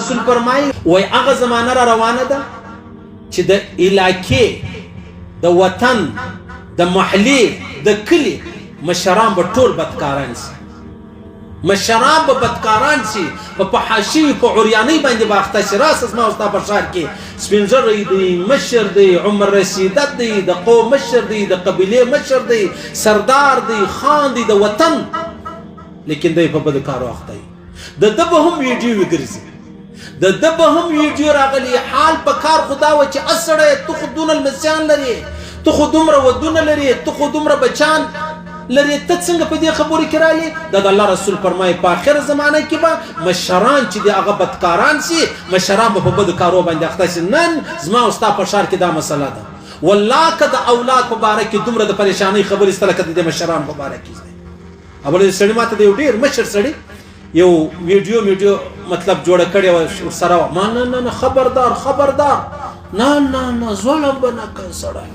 رسول فرمایي وای هغه زمانه را روانه ده چې د علاقې د وطن د محلې د کلي مشران به ټول بدکاران شي مشران به بدکاران شي په فحاشي په عریانۍ باندې به اخته شي راس زما او ستا په ښار کې سپین ږیری دی مشر دی عمر رسیدت دی د قوم مشر دی د قبیلې مشر دی سردار دی خان دی د وطن لیکن دی په بدو کارو اخته وي د ده به هم ویډیو وګرځي د ده به هم ویډیو راغلی حال په کار خو دا وه چې اسړی ته خو دونه لمسیان لرې ته خو دومره ودونه لرې ته خو دومره بچان لرې ته څنګه په دې خبرې کې رالې دا د الله رسول فرمایي په آخره زمانه کې به مشران چې دي هغه بدکاران شي مشران به په بدو کارو باندې اخته شي نن زما او ستا په ښار کې دا مسله ده والله که د اولاد په باره کې دومره د پریشانۍ خبرې ستله که د دې مشران په باره کې زده اول سړي ماته د یو ډېر مشر سړي یو ویډیو مطلب جوړه کړې وه ورسره ما نه خبردار نه ظلم به نه کوې سړی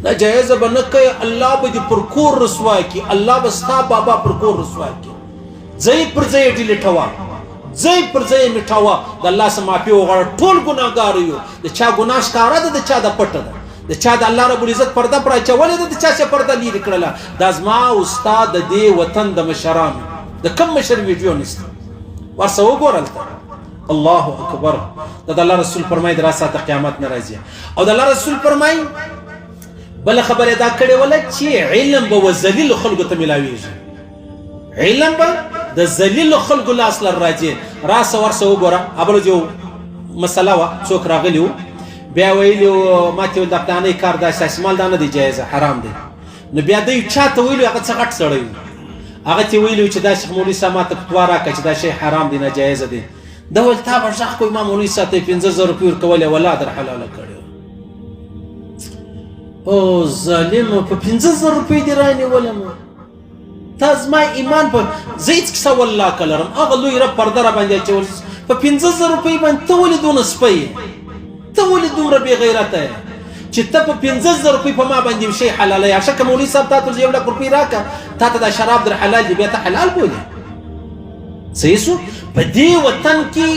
دا جایزه به نه کوي الله به دې پر کور رسوا کړي الله به ستا بابا پر کور رسوا کړي ځای پر ځای یې ډیلیټوه ځای پر ځای یې میټوه د الله څخه معافي وغواړه ټول ګناهګار یو د چا ګناه ښکاره ده د چا د پټه ده د چا د الله رب العزت پرده پر اچولې ده د چا چې پرده لرې کړله دا زما او ستا د دې وطن د مشرانو د کم مشر ویډیو نشته ورسه وګوره هلته الله اکبر دا د الله رسول فرمایي د راز ساعته قیامت نه راځي او د الله رسول فرمایي بله خبره دا کړې وله چې علم به و ذلیلو خلکو ته میلاویږي علم به د ذلیلو خلکو لاس لر راځي راسه ورسه وګوره ابله یو مسله وه څوک راغلي وو بیا ویلي وو ماته ویل د پلانۍ کار داسې داسې مال دا نه دی جایزه حرام دی نو بیا دوی چا ته ویلي هغه څه غټ سړی و هغه ته ویلي چې دا شیخ مولوي صاحب ماته فتوا راکړه چې دا شی حرام دی ناجایزه دی ده ویل تا به غږ کوي ما مولوي صاحب ته 15,000 روپۍ ورکولې ولا در حلاله کړې او ظالم په 15,000 روپۍ دې رانیولم تا زما ایمان په زه هېڅ کیسه والله که لرم هغه لوی رب پرده را باندې اچول په 15,000 روپۍ باندې ته ولې دونه سپی ته ولې دومره بې غیرته یې چې ته په 15,000 روپۍ په ما باندې یو شی حلاله یې اشکه مولوي صاحب تا ته 1,00,000 روپۍ راکړه تا ته دا شراب در حلال دي بیا ته حلال بولې صحیح شو په دې وطن کې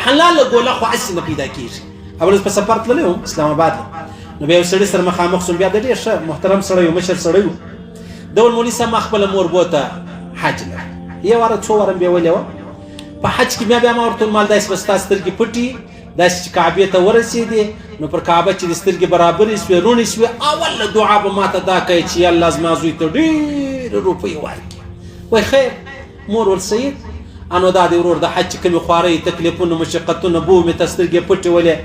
حلاله ګوله خو هسې نه پیدا کېږي اول په سفر تللی وم اسلام آباد نو بیا یو سړي سره مخامخ شوم بیا د ډېر ښه محترم سړی و مشر سړی و د ول مولوي صاحب ما خپله مور بوته حج له یو واره څو واره مې بیولې وه په حج کې بیا ما ورته ویل مال داسې به ستا سترګې پټي داسې چې کعبې ته ورسېدې نو پر کعبه چې د سترګې برابرې شوې روڼې شوې اوله دعا به ما ته دا کوي چې الله زما زوی ته ډېرې روپۍ ورکړي وایي خیر مور ول سید انو دا د ورور د حج چې کومې خوارۍ تکلیفونه مشقتونه بو مې ته سترګې پټې ولې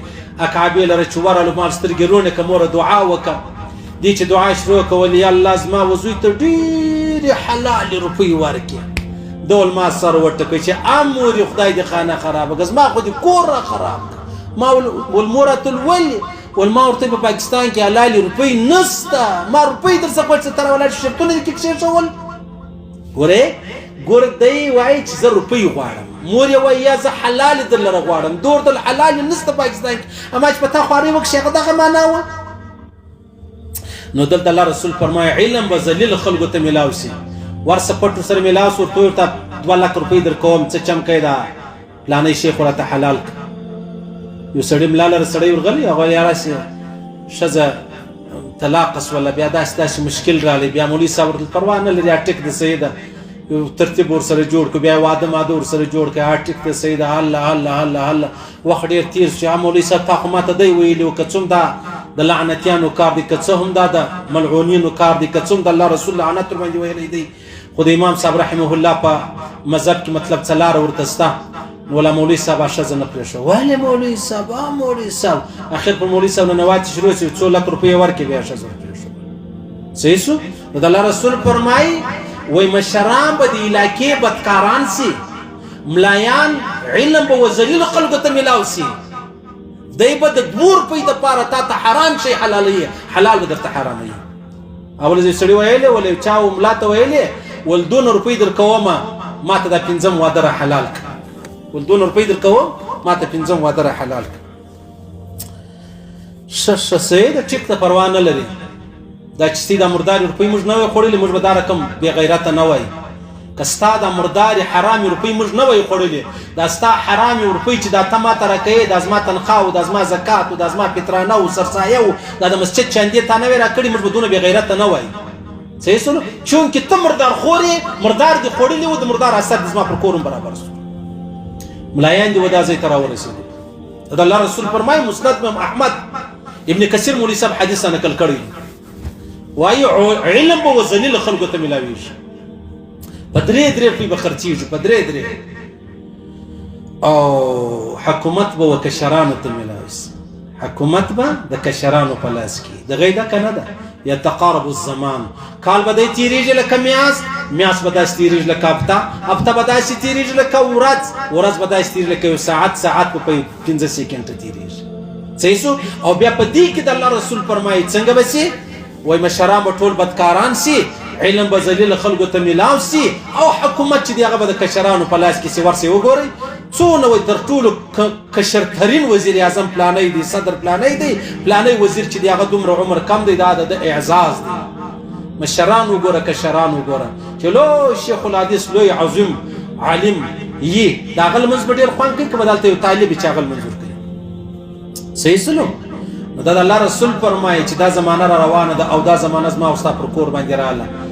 کعبې لره چې ورغلو مال سترګې روڼې کړه موره دعا وکړه دې چې دعا شروع کول یا الله زما وزوی ته ډېرې حلالې روپۍ ورکړي ډول ما سر وټکوي چې امورې خدای دې خانه خرابه کړه زما خو دې کور را خراب کړه ما ول موره ته ولې ول ما ورته په پاکستان کې حلالې روپۍ نسته ما روپۍ در څخه پټ څه تر ولاړ شرطونه دې کې کښېښول ګوره دی وایي چې زه روپۍ غواړم مور یې وایي یا زه حلالې در لره غواړم دور د حلالې نسته پاکستان کې اما چې په تا خوارۍ وکړي هغه دغه معنا وه نو دلته الله رسول فرمایي علم به ذلیل خلکو ته میلاو شي ورسه پټ ورسره میلاو شو ورته ورته 2,00,000 روپۍ در کوم څه چمکی ده پلانی شیخ راته حلال کړه یو سړي ملا لره سړی ورغلی هغه یا راسې ښځه طلاق شوله بیا داسې مشکل راغلی بیا مولوي صاحب ورته پروا نه لري ټیک ده صحیح ده یو ترتیب ورسره جوړ کړو بیا واده ماده ورسره جوړ کړه ټیک ده صحیح ده الله وخت ډېر تېر شو مولوي صاحب تا خو ماته دی ویلي و که څوم دا د لعنتیانو کار دی که څه هم دا د ملعونینو کار دی که څه هم د الله رسول لعنت ورباندې ویلی دی خو د امام صاحب رحمه الله په مذهب کې مطلب څه لاره ورته شته ولا مولوي صاحب ښځه نه پرېښوه ولې مولوي صاحب مولوي صاحب اخر پر مولوي صاحب نه نواتې شروع شي 2,00,000 روپۍ یې ورکړې بیا ښځه پرېښوه صحیح شو نو د الله رسول فرمایي وای مشران به د علاقې بدکاران سي ملایان علم به و ذلیلو خلکو ته میلاو سي دی به د 2 روپۍ دپاره تا ته حرام شی حلالوي حلال به درته حراموي اول زه سړي ویلې ولې چا و ملا ته ویلې ول 2 روپۍ در کومه ما ته دا 5 واده را حلال کړه ول 2 روپۍ در کوم ما ته 5 واده را حلال کړه ښه سید ټیک ته پروا نه لري دا چې ستا دا مردارې روپۍ موږ نه وای خوړلې موږ به دا رقم بې غیرته نه وای که ستا دا مردار حرامي روپۍ موږ نه وای خوړلې دا ستا حرامي روپۍ چې دا ته ماته راکوې دا زما تنخواه و دا زما زکات و دا زما فطرانه و سرسایه و دا د مسجد چندې تا نه وې راکړي موږ به دونه بې غیرته نه وای صحیح سولو چونکې ته مردار خور یې مردار دې خوړلي و د مردار اثر دې زما پر کور هم برابر سو ملایان دې و دا ځای ته راورسېدل د الله رسول فرمایي مسند امام احمد ابن کثیر مولوي صاحب حدیث نقل کړی وایي علم به وذلیل خلکو ته ملاویږي په درې روپۍ به خرڅېږي په درې او حکومت به و کشرانو ته ملاوي حکومت به د کشرانو په لاس کې دغه دا که نه ده یتقارب الزمان کال به دی تېرېږي لکه میاشت به داسې تېرېږي لکه هفته به داسې تېرېږي لکه ورځ به داسې تېرېږي لکه یو ساعت به په 15 سیکنډه تېرېږي صحیح سو او بیا په دې کې د الله رسول فرمایي څنګه به سي وایي مشران به ټول بدکاران سي علم به ذلیل خلکو ته میلاو سي او حکومت چې دی هغه به د کشرانو په لاس کې سي ورسې وګورئ څونه وایي تر ټولو کشرترین وزیر اعظم پلانی دی صدر پلانی دی پلانی وزیر چې دی هغه دومره عمر کم دی دا د اعزاز دی مشران وګوره کشران وګوره چې لو شیخ الحدیث لوی عظیم عالم یي د هغه لمونځ به ډېر خوند کوي که به دلته یو طالب چې هغه لمونځ ورکوي صحیح سلو نو دا د الله رسول فرمایي چې دا زمانه را روانه ده او دا زمانه زما او ستا پر کور باندې راغله